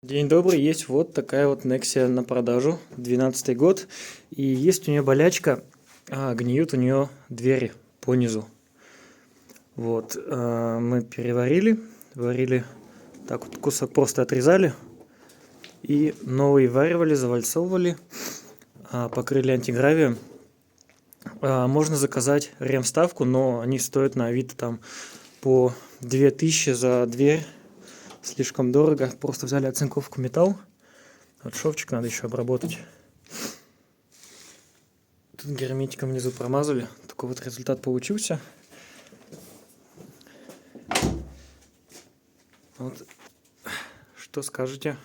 День добрый, есть вот такая вот Nexia на продажу, 12 год, и есть у нее болячка, гниют у нее двери по низу. Вот, мы переварили, варили, так вот кусок просто отрезали, и новый варивали, завальцовывали, покрыли антигравием. Можно заказать ремставку, но они стоят на Авито там по 2000 за дверь. Слишком дорого. Просто взяли оцинковку металл. Вот шовчик надо еще обработать. Тут герметиком внизу промазали. Такой вот результат получился. Вот. Что скажете?